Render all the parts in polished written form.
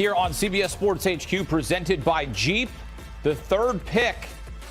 here on CBS Sports HQ, presented by Jeep. The third pick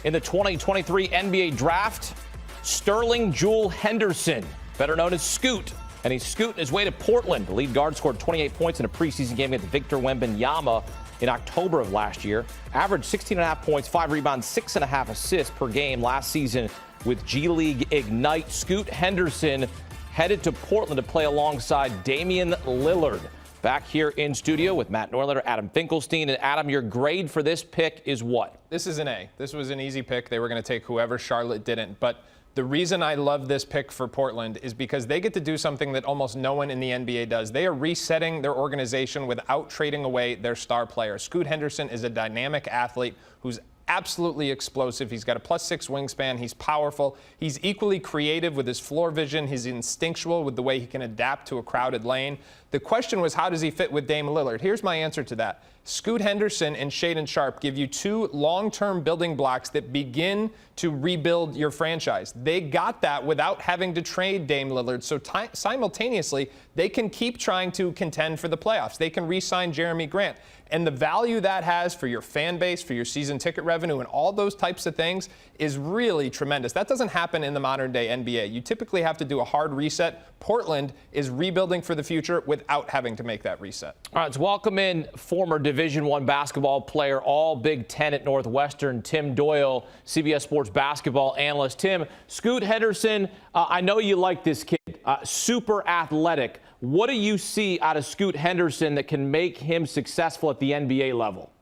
in the 2023 NBA Draft, Sterling Jewel Henderson, better known as Scoot. And he's scooting his way to Portland. The lead guard scored 28 points in a preseason game against Victor Wembanyama in October of last year. Averaged 16.5 points, 5 rebounds, 6.5 assists per game last season with G League Ignite. Scoot Henderson headed to Portland to play alongside Damian Lillard. Back here in studio with Matt Norlander, Adam Finkelstein. And Adam, your grade for this pick is what? This is an A. This was an easy pick. They were going to take whoever. Charlotte didn't. But the reason I love this pick for Portland is because they get to do something that almost no one in the NBA does. They are resetting their organization without trading away their star player. Scoot Henderson is a dynamic athlete who's absolutely explosive. He's got a +6 wingspan. He's powerful. He's equally creative with his floor vision. He's instinctual with the way he can adapt to a crowded lane. The question was, how does he fit with Dame Lillard? Here's my answer to that. Scoot Henderson and Shaedon Sharpe give you two long-term building blocks that begin to rebuild your franchise. They got that without having to trade Dame Lillard. So simultaneously, they can keep trying to contend for the playoffs. They can re-sign Jeremy Grant. And the value that has for your fan base, for your season ticket revenue, and all those types of things is really tremendous. That doesn't happen in the modern day NBA. You typically have to do a hard reset. Portland is rebuilding for the future without having to make that reset. All right, let's welcome in former Division I basketball player, all Big Ten at Northwestern, Tim Doyle, CBS Sports basketball analyst. Tim, Scoot Henderson, I know you like this kid, super athletic. What do you see out of Scoot Henderson that can make him successful at the NBA level?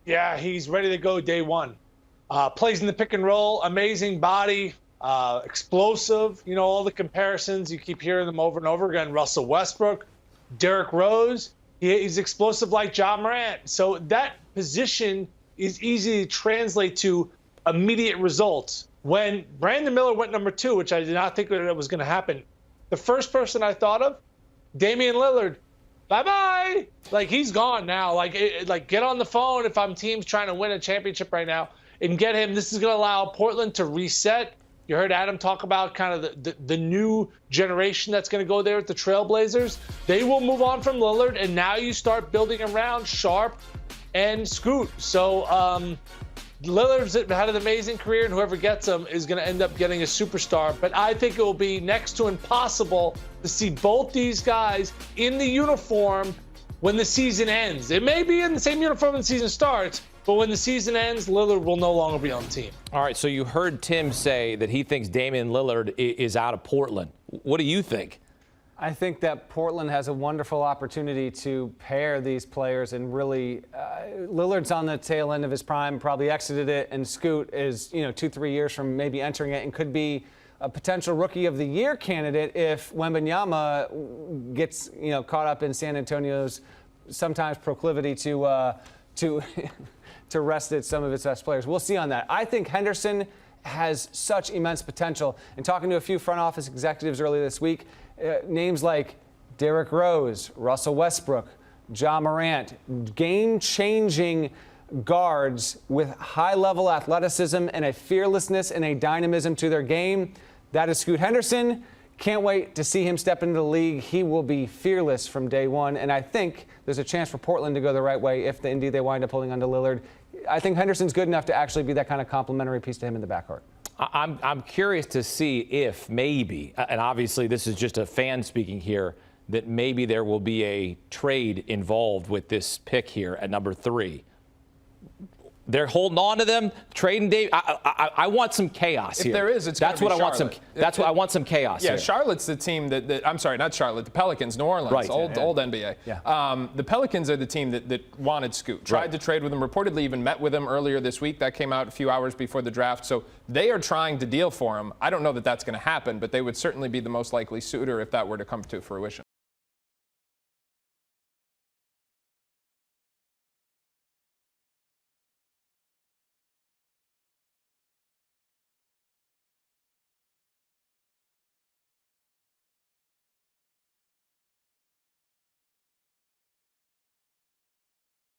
Yeah, he's ready to go day one. Plays in the pick and roll, amazing body, explosive. You know, all the comparisons, you keep hearing them over and over again. Russell Westbrook, Derrick Rose, he's explosive like Ja Morant. So that position is easy to translate to immediate results. When Brandon Miller went number 2, which I did not think that was going to happen, the first person I thought of, Damian Lillard, bye-bye. Like, he's gone now. Like, get on the phone if I'm teams trying to win a championship right now and get him. This is going to allow Portland to reset. You heard Adam talk about kind of the new generation that's going to go there with the Trailblazers. They will move on from Lillard, and now you start building around Sharpe and Scoot. So Lillard's had an amazing career, and whoever gets him is going to end up getting a superstar. But I think it will be next to impossible to see both these guys in the uniform when the season ends. It may be in the same uniform when the season starts, but when the season ends, Lillard will no longer be on the team. All right, so you heard Tim say that he thinks Damian Lillard is out of Portland. What do you think? I think that Portland has a wonderful opportunity to pair these players and really Lillard's on the tail end of his prime, probably exited it, and Scoot is 2-3 years from maybe entering it and could be a potential Rookie of the Year candidate if Wembanyama gets caught up in San Antonio's sometimes proclivity to rest some of its best players. We'll see on that. I think Henderson has such immense potential. And talking to a few front office executives earlier this week, names like Derrick Rose, Russell Westbrook, Ja Morant, game-changing guards with high-level athleticism and a fearlessness and a dynamism to their game. That is Scoot Henderson. Can't wait to see him step into the league. He will be fearless from day one, and I think there's a chance for Portland to go the right way if indeed they wind up pulling onto Lillard. I think Henderson's good enough to actually be that kind of complementary piece to him in the backcourt. I'm curious to see if maybe, and obviously this is just a fan speaking here, that maybe there will be a trade involved with this pick here at number 3. They're holding on to them, trading Dave. I want some chaos here. If there is, that's what I want. That's what I want. Some chaos. Yeah, here. Charlotte's the team that I'm sorry, not Charlotte. The Pelicans, New Orleans, right. old NBA. Yeah. The Pelicans are the team that wanted Scoot. Tried to trade with him. Reportedly even met with him earlier this week. That came out a few hours before the draft. So they are trying to deal for him. I don't know that that's going to happen, but they would certainly be the most likely suitor if that were to come to fruition.